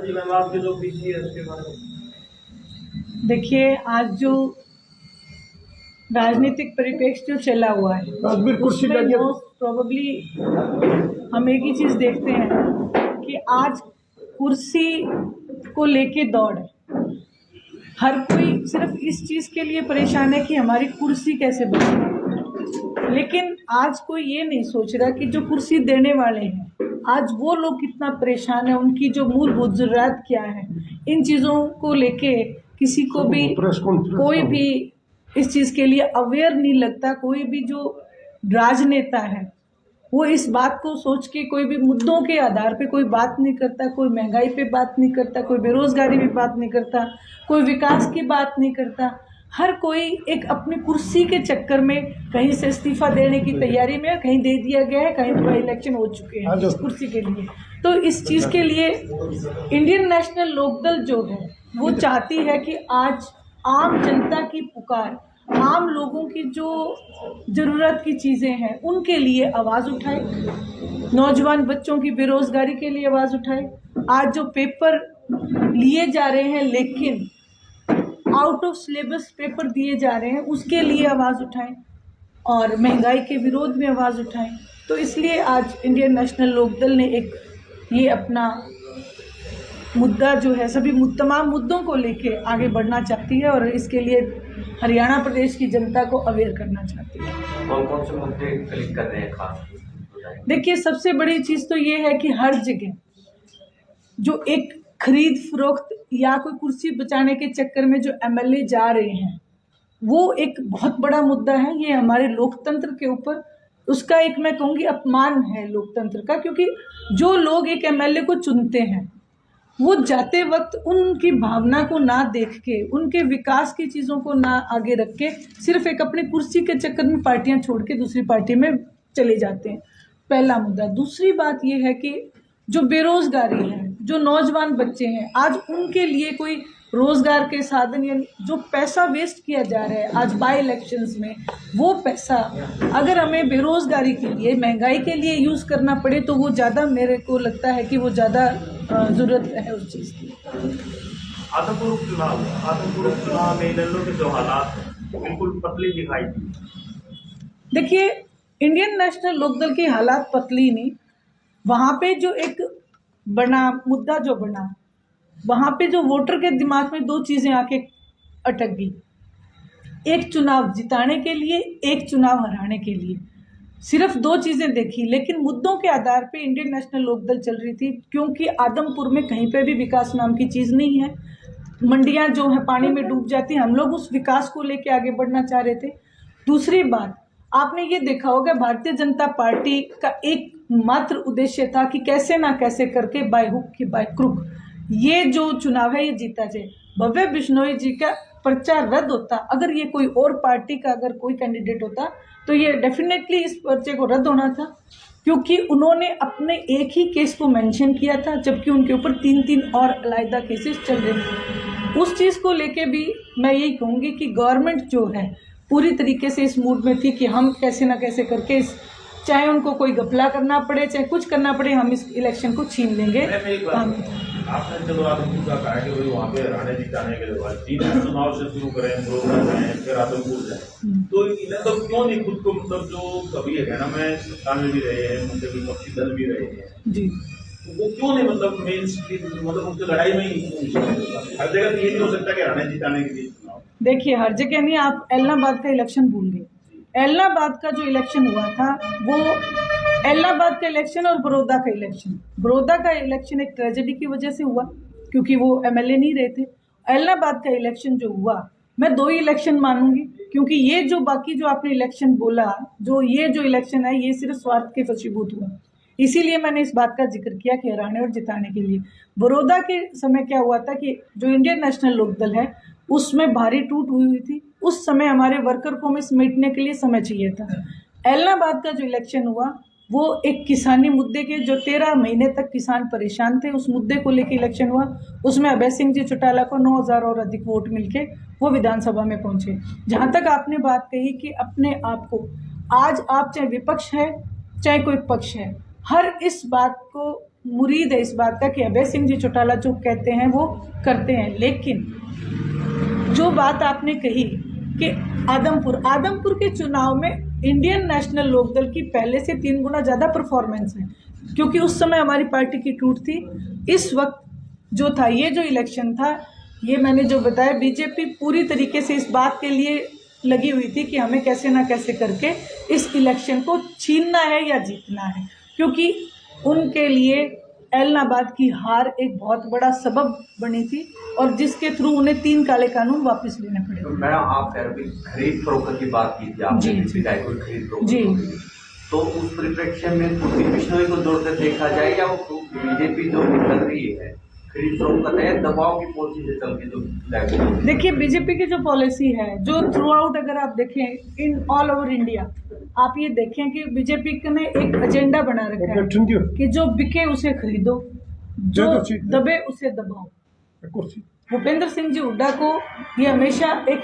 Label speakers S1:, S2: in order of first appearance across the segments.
S1: आपके जो पीछे है उसके बारे में।
S2: देखिए, आज जो राजनीतिक परिप्रेक्ष्य जो चला हुआ है उसमें मोस्ट प्रोबेबली हम एक ही चीज देखते हैं कि आज कुर्सी को लेके दौड़ है। हर कोई सिर्फ इस चीज के लिए परेशान है कि हमारी कुर्सी कैसे बचे, लेकिन आज कोई ये नहीं सोच रहा कि जो कुर्सी देने वाले हैं आज वो लोग कितना परेशान है, उनकी जो मूलभूत जरूरत क्या है। इन चीज़ों को लेके किसी को भी कोई भी इस चीज़ के लिए अवेयर नहीं लगता। कोई भी जो राजनेता है वो इस बात को सोच के कोई भी मुद्दों के आधार पे कोई बात नहीं करता। कोई महंगाई पे बात नहीं करता, कोई बेरोजगारी पे बात नहीं करता, कोई विकास की बात नहीं करता। हर कोई एक अपनी कुर्सी के चक्कर में कहीं से इस्तीफा देने की तैयारी में, कहीं दे दिया गया है, कहीं तो इलेक्शन हो चुके हैं इस कुर्सी के लिए। तो इस चीज़ के लिए इंडियन नेशनल लोकदल जो है वो चाहती है कि आज आम जनता की पुकार, आम लोगों की जो ज़रूरत की चीज़ें हैं उनके लिए आवाज़ उठाए, नौजवान बच्चों की बेरोज़गारी के लिए आवाज़ उठाए। आज जो पेपर लिए जा रहे हैं लेकिन आउट ऑफ सिलेबस पेपर दिए जा रहे हैं उसके लिए आवाज़ उठाएं और महंगाई के विरोध में आवाज़ उठाएं। तो इसलिए आज इंडियन नेशनल लोकदल ने एक ये अपना मुद्दा जो है सभी तमाम मुद्दों को लेके आगे बढ़ना चाहती है और इसके लिए हरियाणा प्रदेश की जनता को अवेयर करना चाहती है।
S1: कौन कौन से मुद्दे क्लिक कर रहे हैं खास?
S2: देखिए, सबसे बड़ी चीज़ तो ये है कि हर जगह जो एक खरीद फरोख्त या कोई कुर्सी बचाने के चक्कर में जो एमएलए जा रहे हैं वो एक बहुत बड़ा मुद्दा है। ये हमारे लोकतंत्र के ऊपर उसका एक मैं कहूँगी अपमान है लोकतंत्र का, क्योंकि जो लोग एक एमएलए को चुनते हैं वो जाते वक्त उनकी भावना को ना देख के, उनके विकास की चीज़ों को ना आगे रख के सिर्फ एक अपनी कुर्सी के चक्कर में पार्टियां छोड़ के दूसरी पार्टी में चले जाते हैं। पहला मुद्दा। दूसरी बात ये है कि जो बेरोजगारी है, जो नौजवान बच्चे हैं, आज उनके लिए कोई रोजगार के साधन या जो पैसा वेस्ट किया जा रहा है आज बाई इलेक्शंस में, वो पैसा अगर हमें बेरोजगारी के लिए, महंगाई के लिए यूज़ करना पड़े तो वो ज़्यादा, मेरे को लगता है कि वो ज़्यादा ज़रूरत है उस चीज़ की।
S1: आदमपुर चुनाव में इनेलो के जो हालात हैं बिल्कुल पतली दिखाई दी।
S2: देखिए, इंडियन नेशनल लोकदल की हालात पतली नहीं, वहाँ पे जो एक बना मुद्दा जो बना, वहाँ पे जो वोटर के दिमाग में दो चीज़ें आके अटक गई। एक चुनाव जिताने के लिए, एक चुनाव हराने के लिए, सिर्फ दो चीज़ें देखी। लेकिन मुद्दों के आधार पे इंडियन नेशनल लोकदल चल रही थी, क्योंकि आदमपुर में कहीं पे भी विकास नाम की चीज़ नहीं है। मंडियाँ जो है पानी में डूब जाती, हम लोग उस विकास को लेके आगे बढ़ना चाह रहे थे। दूसरी बात, आपने ये देखा होगा भारतीय जनता पार्टी का एक मात्र उद्देश्य था कि कैसे ना कैसे करके बाय हुक की बाय क्रुक ये जो चुनाव है ये जीता जाए। भव्य बिश्नोई जी का पर्चा रद्द होता, अगर ये कोई और पार्टी का अगर कोई कैंडिडेट होता तो ये डेफिनेटली इस पर्चे को रद्द होना था, क्योंकि उन्होंने अपने एक ही केस को मेंशन किया था जबकि उनके ऊपर 3-3 और अलग केसेस चल रहे थे। उस चीज़ को लेके भी मैं यही कहूँगी कि गवर्नमेंट जो है पूरी तरीके से इस मूड में थी कि हम कैसे ना कैसे करके इस, चाहे उनको कोई घपला करना पड़े, चाहे कुछ करना पड़े, हम इस इलेक्शन को छीन लेंगे।
S1: आपने चलो आदमपुर का कहा कि भाई वहाँ पे हरियाणा जिताने के बाद 3 चुनाव से शुरू करें, बड़ौदा जाए, फिर आदमपुर जाए, तो इन्हें तो क्यों नहीं खुद को, मतलब जो कभी हरियाणा में सत्ता में भी रहे हैं, उनके विपक्षी दल भी रहे हैं
S2: जी,
S1: वो क्यों नहीं, मतलब मेन मतलब उनकी लड़ाई में ही हर जगह ये नहीं हो सकता कि हरियाणा जिताने के लिए चुनाव।
S2: देखिए, हर जगह नहीं, आप एलनाबाद का इलेक्शन भूल गए। एलनाबाद का जो इलेक्शन हुआ था वो एलनाबाद का इलेक्शन और बड़ौदा का इलेक्शन, बड़ौदा का इलेक्शन एक ट्रेजेडी की वजह से हुआ क्योंकि वो एमएलए नहीं रहे थे। एलनाबाद का इलेक्शन जो हुआ, मैं 2 ही इलेक्शन मानूंगी, क्योंकि ये जो बाकी जो आपने इलेक्शन बोला, जो ये जो इलेक्शन है ये सिर्फ स्वार्थ के वशीभूत हुआ, इसीलिए मैंने इस बात का जिक्र किया कि हराने और जिताने के लिए। बड़ौदा के समय क्या हुआ था कि जो इंडियन नेशनल लोकदल है उसमें भारी टूट हुई थी, उस समय हमारे वर्कर को में समेटने के लिए समय चाहिए था। एलनाबाद का जो इलेक्शन हुआ वो एक किसानी मुद्दे के, जो 13 महीने तक किसान परेशान थे, उस मुद्दे को लेकर इलेक्शन हुआ। उसमें अभय सिंह जी चौटाला को 9,000 और अधिक वोट मिलके वो विधानसभा में पहुंचे। जहां तक आपने बात कही कि अपने आप को, आज आप चाहे विपक्ष है चाहे कोई पक्ष है, हर इस बात को मुरीद है, इस बात का कि अभय सिंह जी चौटाला जो कहते हैं वो करते हैं। लेकिन जो बात आपने कही कि आदमपुर के चुनाव में इंडियन नेशनल लोकदल की पहले से 3 गुना ज़्यादा परफॉर्मेंस है, क्योंकि उस समय हमारी पार्टी की टूट थी। इस वक्त जो था, ये जो इलेक्शन था, ये मैंने जो बताया, बीजेपी पूरी तरीके से इस बात के लिए लगी हुई थी कि हमें कैसे ना कैसे करके इस इलेक्शन को छीनना है या जीतना है, क्योंकि उनके लिए एलनाबाद की हार एक बहुत बड़ा सबब बनी थी और जिसके थ्रू उन्हें 3 काले कानून वापस लेने पड़े।
S3: तो मैडम, आप कह रहे हो खरीद फरोख्त की बात की थी आपने, विधायक को खरीद फरोख्त
S2: जी,
S3: तो उस परिप्रेक्ष्य में कुर्सी बिश्नोई को जोड़कर देखा जाए या वो बीजेपी जो कर रही है खरीद फरोख्त है, दबाव की पॉलिसी से चल के जो
S2: देखिए बीजेपी की जो पॉलिसी है, जो थ्रू आउट अगर आप देखें इन ऑल ओवर इंडिया, आप ये देखें कि बीजेपी ने एक एजेंडा बना रखा है कि जो बिके उसे खरीदो, जो दबे उसे दबाओ। भूपेंद्र सिंह जी हुड्डा को ये हमेशा एक,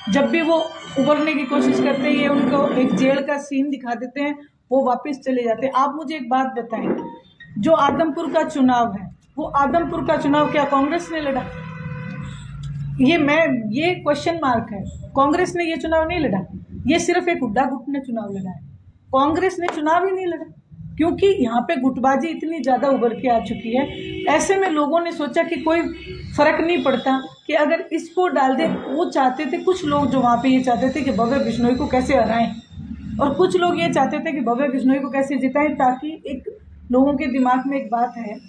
S2: जब भी वो उभरने की कोशिश करते हैं, ये उनको एक जेल का सीन दिखा देते हैं, वो वापस चले जाते हैं। आप मुझे एक बात बताएं, जो आदमपुर का चुनाव है, वो आदमपुर का चुनाव क्या कांग्रेस ने लड़ा? ये क्वेश्चन मार्क है। कांग्रेस ने ये चुनाव नहीं लड़ा, ये सिर्फ एक हुड्डा गुट ने चुनाव लड़ा है। कांग्रेस ने चुनाव ही नहीं लड़ा, क्योंकि यहाँ पे गुटबाजी इतनी ज़्यादा उभर के आ चुकी है। ऐसे में लोगों ने सोचा कि कोई फर्क नहीं पड़ता कि अगर इसको डाल दे। वो चाहते थे, कुछ लोग जो वहाँ पे ये चाहते थे कि भव्य बिश्नोई को कैसे हराएं, और कुछ लोग ये चाहते थे कि भव्य बिश्नोई को कैसे जिताएं, ताकि एक लोगों के दिमाग में एक बात है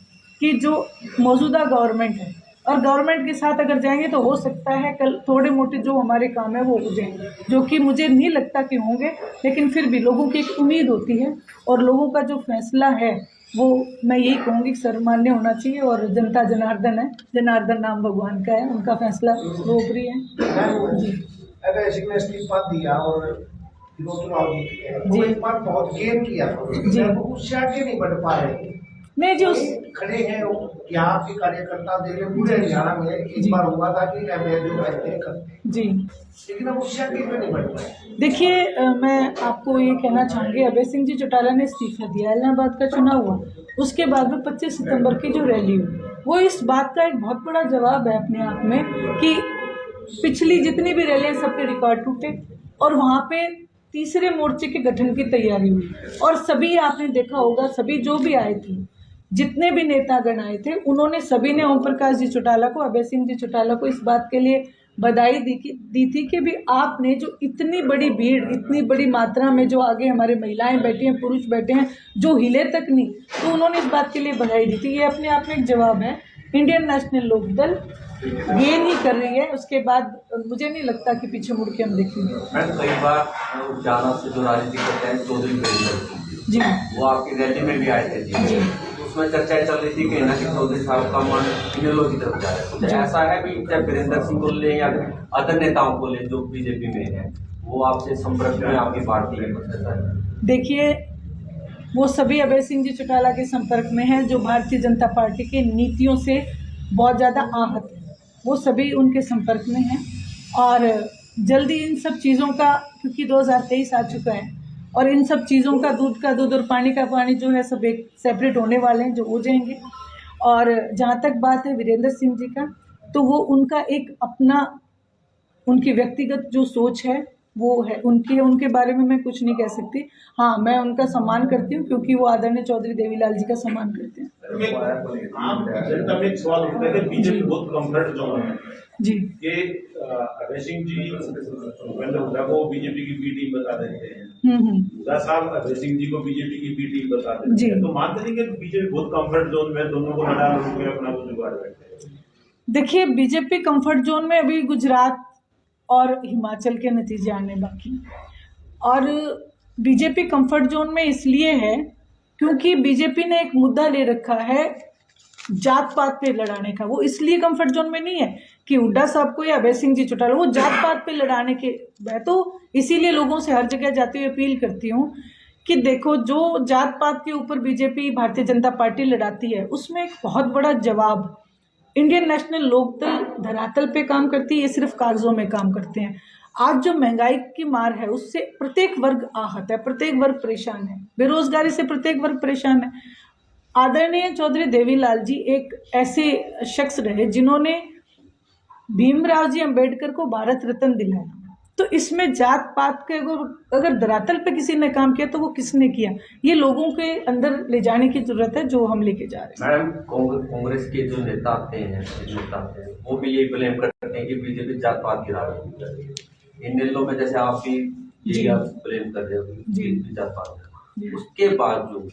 S2: कि जो मौजूदा गवर्नमेंट है और गवर्नमेंट के साथ अगर जाएंगे तो हो सकता है कल थोड़े मोटे जो हमारे काम है वो हो जाएंगे, जो कि मुझे नहीं लगता कि होंगे, लेकिन फिर भी लोगों की एक उम्मीद होती है और लोगों का जो फैसला है वो मैं यही कहूँगी सर्वमान्य होना चाहिए। और जनता जनार्दन है, जनार्दन नाम भगवान का है, उनका फैसला वो ऊपरी है। जी,
S4: अगर इसने इस्तीफा दिया और चुनाव जीत गए तो एक बार बहुत गेम किया
S2: जी,
S4: उससे आगे नहीं बढ़ पा रहे
S2: नहीं जी, उस
S4: खड़े हैं यहाँ के कार्यकर्ता देख रहे पूरे हरियाणा में एक बार हुआ था कि करते
S2: जी,
S4: लेकिन अब उससे आगे क्यों नहीं बढ़ पाए?
S2: देखिए मैं आपको ये कहना चाहूँगी, अभय सिंह जी चौटाला ने इस्तीफा दिया, इलाहाबाद का चुनाव हुआ, उसके बाद में 25 सितंबर की जो रैली हुई, वो इस बात का एक बहुत बड़ा जवाब है अपने आप में कि पिछली जितनी भी रैलियाँ सबके रिकॉर्ड टूटे और वहाँ पे तीसरे मोर्चे के गठन की तैयारी हुई। और सभी आपने देखा होगा, सभी जो भी आए थे, जितने भी नेतागण आए थे, उन्होंने सभी ने ओम प्रकाश जी चौटाला को, अभय सिंह जी चौटाला को इस बात के लिए बधाई दी थी कि भी आपने जो इतनी बड़ी भीड़, इतनी बड़ी मात्रा में जो आगे हमारे महिलाएं बैठी हैं, पुरुष बैठे हैं, जो हिले तक नहीं, तो उन्होंने इस बात के लिए बधाई दी थी। ये अपने आप में एक जवाब है। इंडियन नेशनल लोकदल ये नहीं कर रही है, उसके बाद मुझे नहीं लगता कि पीछे मुड़ के हम देखेंगे।
S3: मैडम, कई बार जाना से जो राजनीति करते हैं चौधरी वीरेंद्र सिंह
S2: जी,
S3: वो आपकी रैली में भी आए थे
S2: जी,
S3: उसमें चर्चा चल रही थी कि ना कि चौधरी साहब का मन इनेलो की तरफ जा रहा है। कुछ ऐसा है भी, चाहे वीरेंद्र सिंह को ले या अदर नेताओं को ले जो बीजेपी में है, वो आपसे संपर्क में आपकी पार्टी है, कुछ ऐसा है?
S2: देखिए वो सभी अभय सिंह जी चौटाला के संपर्क में हैं जो भारतीय जनता पार्टी की नीतियों से बहुत ज़्यादा आहत है, वो सभी उनके संपर्क में हैं। और जल्दी इन सब चीज़ों का, क्योंकि 2023 आ चुका है और इन सब चीज़ों का दूध और पानी का पानी जो है सब एक सेपरेट होने वाले हैं, जो हो जाएंगे। और जहाँ तक बात है वीरेंद्र सिंह जी का, तो वो उनका एक अपना, उनकी व्यक्तिगत जो सोच है वो है उनके बारे में मैं कुछ नहीं कह सकती। हाँ, मैं उनका सम्मान करती हूँ क्योंकि वो आदरणीय चौधरी देवीलाल जी का सम्मान करते हैं।
S1: आप जनता में एक सवाल उठता है कि बीजेपी बहुत कम्फर्ट जोन है
S2: जी,
S1: कि अभय सिंह जी भूपेंद्र हुड्डा को बीजेपी की बी टीम बता देते हैं, हुड्डा साहब अभय सिंह जी को बीजेपी की बी टीम बता देते हैं, तो मानते नहीं कि बीजेपी बहुत कम्फर्ट जोन में दोनों को लड़ा के अपना को जुगाड़ बैठे हैं?
S2: देखिए बीजेपी कंफर्ट जोन में अभी गुजरात और हिमाचल के नतीजे आने बाकी, और बीजेपी कंफर्ट जोन में इसलिए है क्योंकि बीजेपी ने एक मुद्दा ले रखा है जात पात पे लड़ाने का। वो इसलिए कंफर्ट जोन में नहीं है कि हुड्डा साहब को या अभय सिंह जी चौटाला, वो जात पात पे लड़ाने के, मैं तो इसीलिए लोगों से हर जगह जाते हुए अपील करती हूँ कि देखो, जो जात पात के ऊपर बीजेपी भारतीय जनता पार्टी लड़ाती है उसमें एक बहुत बड़ा जवाब इंडियन नेशनल लोकदल धरातल पे काम करती है, ये सिर्फ कागजों में काम करते हैं। आज जो महंगाई की मार है उससे प्रत्येक वर्ग आहत है, प्रत्येक वर्ग परेशान है, बेरोजगारी से प्रत्येक वर्ग परेशान है। आदरणीय चौधरी देवीलाल जी एक ऐसे शख्स रहे जिन्होंने भीमराव जी अंबेडकर को भारत रत्न दिलाया। तो इसमें जात पात के अगर धरातल पे किसी ने काम किया तो वो किसने किया, ये लोगों के अंदर ले जाने की जरूरत है, जो हम लेके जा रहे हैं।
S3: मैडम, कांग्रेस के जो नेता आते हैं वो भी ये ब्लेम करते हैं कि बीजेपी जात पात की राजनीति कर रही है। इन दिनों में जैसे आप भी ये आप ब्लेम कर रहे हो कि जात पात, उसके बावजूद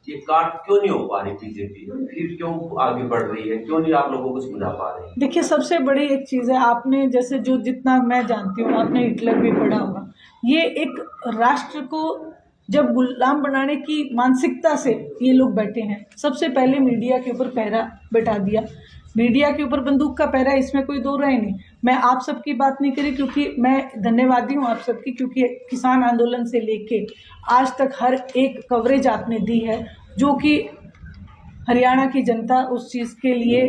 S3: ये काट क्यों नहीं हो पा रही बीजेपी, फिर क्यों आगे बढ़ रही है, क्यों नहीं आप लोगों को समझा पा रहे हैं?
S2: देखिए, सबसे बड़ी एक चीज़ है, आपने जैसे जो जितना मैं जानती हूँ, आपने हिटलर भी पढ़ा होगा, ये एक राष्ट्र को जब गुलाम बनाने की मानसिकता से ये लोग बैठे हैं। सबसे पहले मीडिया के ऊपर पहरा बैठा दिया, मीडिया के ऊपर बंदूक का पहरा, इसमें कोई दो राय नहीं। मैं आप सबकी बात नहीं करी क्योंकि मैं धन्यवादी हूँ आप सबकी, क्योंकि किसान आंदोलन से लेके आज तक हर एक कवरेज आपने दी है, जो कि हरियाणा की जनता उस चीज़ के लिए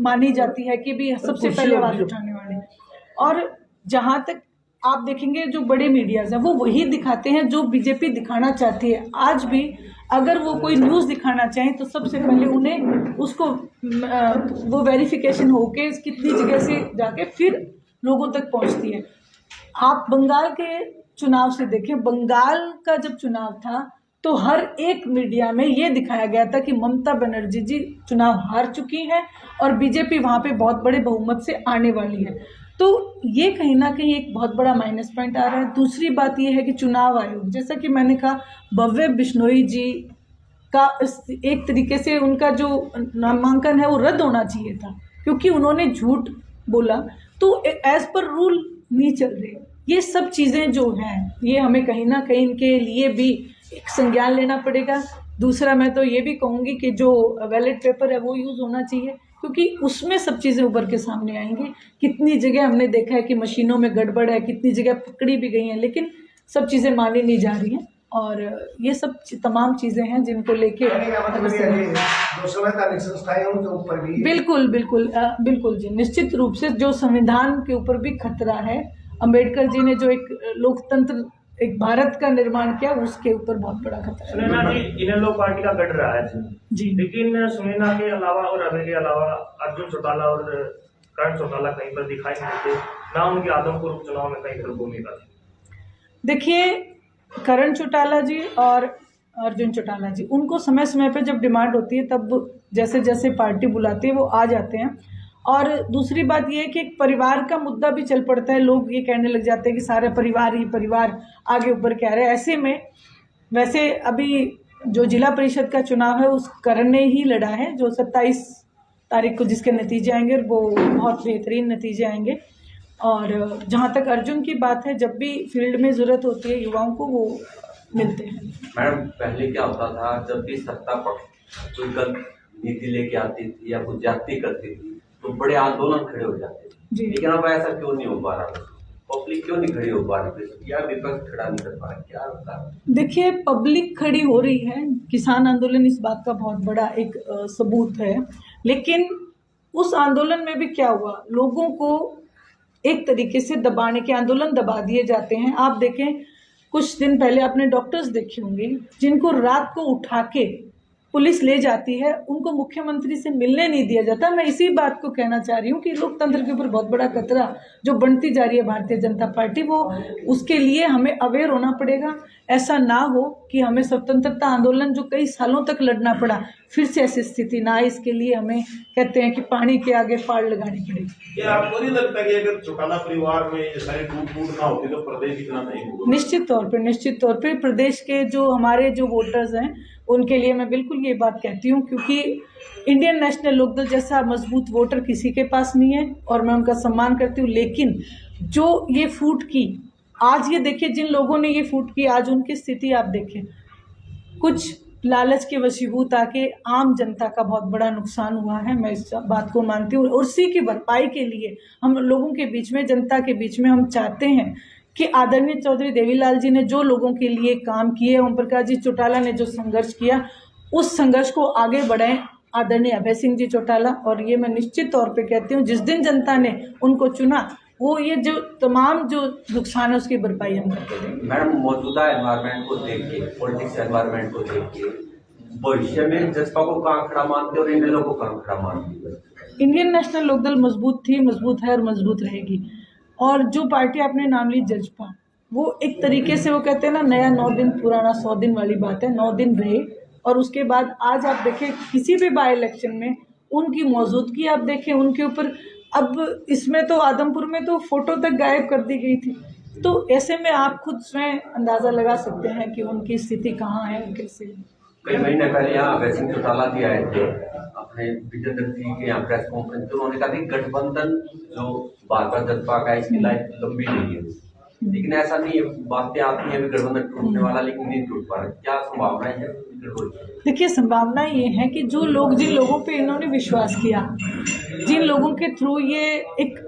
S2: मानी जाती है कि भी सबसे पहले आवाज़ उठाने वाले। और जहाँ तक आप देखेंगे जो बड़े मीडियाज़ हैं वो वही दिखाते हैं जो बीजेपी दिखाना चाहती है। आज भी अगर वो कोई न्यूज़ दिखाना चाहें तो सबसे पहले उन्हें उसको वो वेरिफिकेशन होके कितनी जगह से जाके फिर लोगों तक पहुंचती है। आप बंगाल के चुनाव से देखें, बंगाल का जब चुनाव था तो हर एक मीडिया में ये दिखाया गया था कि ममता बनर्जी जी चुनाव हार चुकी हैं और बीजेपी वहाँ पे बहुत बड़े बहुमत से आने वाली है। तो ये कहीं ना कहीं एक बहुत बड़ा माइनस पॉइंट आ रहा है। दूसरी बात ये है कि चुनाव आयोग, जैसा कि मैंने कहा, भव्य बिश्नोई जी का एक तरीके से उनका जो नामांकन है वो रद्द होना चाहिए था, क्योंकि उन्होंने झूठ बोला। तो एज पर रूल नहीं चल रहे। ये सब चीज़ें जो हैं ये हमें कहीं ना कहीं इनके लिए भी एक संज्ञान लेना पड़ेगा। दूसरा, मैं तो ये भी कहूँगी कि जो बैलेट पेपर है वो यूज़ होना चाहिए, क्योंकि उसमें सब चीज़ें उभर के सामने आएंगी। कितनी जगह हमने देखा है कि मशीनों में गड़बड़ है, कितनी जगह पकड़ी भी गई हैं, लेकिन सब चीज़ें मानी नहीं जा रही हैं। और ये सब तमाम चीज़ें हैं जिनको लेके बिल्कुल बिल्कुल बिल्कुल जी, निश्चित रूप से जो संविधान के ऊपर भी खतरा है। अंबेडकर जी ने जो एक लोकतंत्र, एक भारत का निर्माण किया, उसके ऊपर बहुत बड़ा खतरा है।
S5: सुनैना जी इनेलो पार्टी का गढ़ रहा है
S2: जी,
S5: लेकिन सुनैना के अलावा और अभय के अलावा अर्जुन चौटाला और करण चौटाला कहीं पर दिखाई नहीं देते, ना उनकी आदमपुर उपचुनाव में कहीं पर भूमिका थी।
S2: देखिए, करण चौटाला जी और अर्जुन चौटाला जी, उनको समय समय पे जब डिमांड होती है तब जैसे जैसे पार्टी बुलाती है वो आ जाते हैं। और दूसरी बात ये है कि एक परिवार का मुद्दा भी चल पड़ता है। लोग ये कहने लग जाते हैं कि सारे परिवार ही परिवार आगे ऊपर कह रहे हैं। ऐसे में वैसे अभी जो जिला परिषद का चुनाव है उस करण ने ही लड़ा है, जो 27 तारीख को जिसके नतीजे आएंगे वो बहुत बेहतरीन नतीजे आएंगे। और जहाँ तक अर्जुन की बात है, जब भी फील्ड में ज़रूरत होती है युवाओं को वो मिलते हैं।
S3: मैडम, पहले क्या होता था, जब भी सत्ता पक्ष कोई गलत नीति लेके आती थी या कुछ ज्यादती करती थी तो बड़े आंदोलन खड़े हो जाते थे, लेकिन अब ऐसा क्यों नहीं हो पा रहा? पब्लिक क्यों नहीं खड़ी हो पा रही या विपक्ष खड़ा नहीं कर पा रहा, क्या होता है?
S2: देखिए, पब्लिक खड़ी हो रही है, किसान आंदोलन इस बात का बहुत बड़ा एक सबूत है। लेकिन उस आंदोलन में भी क्या हुआ, लोगों को एक तरीके से दबाने के, आंदोलन दबा दिए जाते हैं। आप देखें, कुछ दिन पहले आपने डॉक्टर्स देखे होंगे जिनको रात को उठा के पुलिस ले जाती है, उनको मुख्यमंत्री से मिलने नहीं दिया जाता। मैं इसी बात को कहना चाह रही हूँ कि लोकतंत्र के ऊपर बहुत बड़ा खतरा जो बनती जा रही है भारतीय जनता पार्टी, वो उसके लिए हमें अवेयर होना पड़ेगा। ऐसा ना हो कि हमें स्वतंत्रता आंदोलन जो कई सालों तक लड़ना पड़ा, फिर से ऐसी स्थिति ना आए। इसके लिए हमें कहते हैं कि पानी के आगे फाड़ लगानी पड़ेगी।
S1: ये आपको नहीं लगता कि अगर चौटाला परिवार में ये सारी टूट ना होती तो प्रदेश इतना नहीं होगा?
S2: निश्चित तौर पे प्रदेश के जो हमारे जो वोटर्स हैं उनके लिए मैं बिल्कुल ये बात कहती हूँ, क्योंकि इंडियन नेशनल लोकदल जैसा मजबूत वोटर किसी के पास नहीं है और मैं उनका सम्मान करती हूँ। लेकिन जो ये फूट की, आज ये देखिए, जिन लोगों ने ये फूट की, आज उनकी स्थिति आप देखें। कुछ लालच के वशीभूत आके आम जनता का बहुत बड़ा नुकसान हुआ है, मैं इस बात को मानती हूँ। और उसी की भरपाई के लिए हम लोगों के बीच में, जनता के बीच में हम चाहते हैं कि आदरणीय चौधरी देवीलाल जी ने जो लोगों के लिए काम किए, ओम प्रकाश जी चौटाला ने जो संघर्ष किया, उस संघर्ष को आगे बढ़ाएं आदरणीय अभय सिंह जी चौटाला। और ये मैं निश्चित तौर पे कहती हूँ, जिस दिन जनता ने उनको चुना वो ये जो तमाम जो नुकसान है उसकी भरपाई हम करके देंगे।
S3: मैडम, मौजूदा एनवायरनमेंट को देख के, पॉलिटिक्स एनवायरनमेंट को देख के भविष्य में जसपा को कहाँ खड़ा मानते हो और इन लोगों को कहाँ खड़ा मानते हो?
S2: इंडियन नेशनल लोकदल मजबूत थी, मजबूत है और मजबूत रहेगी। और जो पार्टी आपने नाम ली जजपा, वो एक तरीके से वो कहते हैं ना, नया 9 दिन पुराना 100 दिन वाली बात है। 9 दिन रहे और उसके बाद आज आप देखें किसी भी बाई इलेक्शन में उनकी मौजूदगी आप देखें, उनके ऊपर अब इसमें तो आदमपुर में तो फोटो तक गायब कर दी गई थी। तो ऐसे में आप खुद स्वयं अंदाज़ा लगा सकते हैं कि उनकी स्थिति कहाँ है, कैसे है।
S3: कई महीने पहले यहाँ अभय सिंह चौटाला जी आए थे अपने विजेंद्र सिंह के यहाँ प्रेस कॉन्फ्रेंस, तो उन्होंने कहा कि गठबंधन जो भाजपा जसपा का इसकी लाइफ लंबी नहीं है, लेकिन ऐसा नहीं है, बातें आती हैं अभी गठबंधन टूटने वाला, लेकिन नहीं टूट पा रहा। क्या संभावनाएं है?
S2: देखिए, संभावना ये है कि जो लोग, जिन लोगों पे इन्होंने विश्वास किया, जिन लोगों के थ्रू ये एक,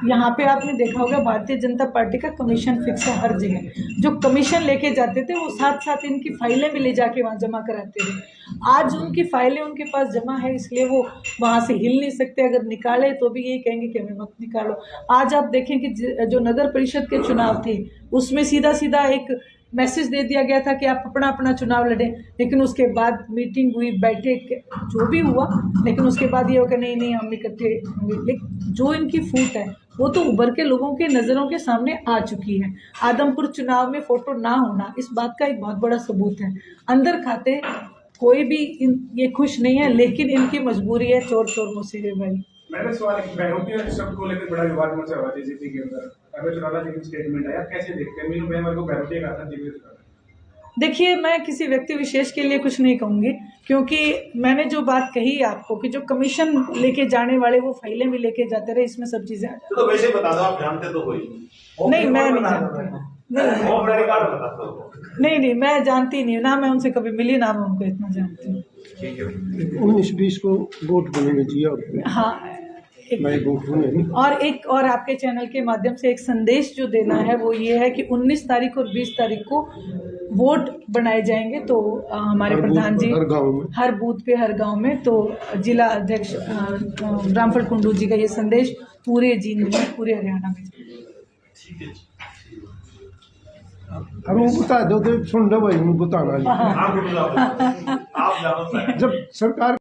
S2: यहाँ पे आपने देखा होगा भारतीय जनता पार्टी का कमीशन फिक्स है हर जगह। जो कमीशन लेके जाते थे वो साथ साथ इनकी फाइलें भी ले जाके वहाँ जमा कराते थे। आज उनकी फाइलें उनके पास जमा है, इसलिए वो वहाँ से हिल नहीं सकते। अगर निकाले तो भी यही कहेंगे कि हमें मत निकालो। आज आप देखें कि जो नगर परिषद के चुनाव थे उसमें सीधा सीधा एक मैसेज दे दिया गया था कि आप अपना अपना चुनाव लड़ें, लेकिन उसके बाद मीटिंग हुई, बैठे, जो भी हुआ, लेकिन उसके बाद ये हो कि नहीं हम इकट्ठे होंगे। लेकिन जो इनकी फूट है वो तो उभर के लोगों के नज़रों के सामने आ चुकी है। आदमपुर चुनाव में फोटो ना होना इस बात का एक बहुत बड़ा सबूत है। अंदर खाते कोई भी ये खुश नहीं है, लेकिन इनकी मजबूरी है, चोर चोर मुसीबे भाई।
S6: मैंने सवाल बहनों शब्द को लेकर बड़ा विवाद मचा हुआ जेजेपी के अंदर। अभय चौटाला जी की स्टेटमेंट आया, कैसे देखते हैं? मीनू बहन को बहनों का था जीवित।
S2: देखिए, मैं किसी व्यक्ति विशेष के लिए कुछ नहीं कहूँगी, क्योंकि मैंने जो बात कही आपको कि जो कमीशन लेके जाने वाले वो फाइलें भी लेके जाते रहे, इसमें सब चीज़ें आ जाती।
S1: तो वैसे बता दो, आप जानते तो कोई
S2: नहीं, मैं नहीं जानती। नहीं, मैं जानती नहीं, ना मैं उनसे कभी मिली, ना मैं उनको इतना जानती हूँ।
S7: 19-20 को वोट बनेंगे जी और
S2: हाँ,
S7: मैं वोट बनेंगे।
S2: और आपके चैनल के माध्यम से एक संदेश जो देना है वो ये है कि 19 तारीख और 20 तारीख को वोट बनाए जाएंगे। तो हमारे प्रधान जी हर बूथ पे, हर गांव में, तो जिला अध्यक्ष रामफल कुंडू जी का ये संदेश पूरे जींद में, पूरे हरियाणा में।
S7: अब वो बता दो तो सुन लो भाई, बताना
S1: आप जानो
S7: जब सरकार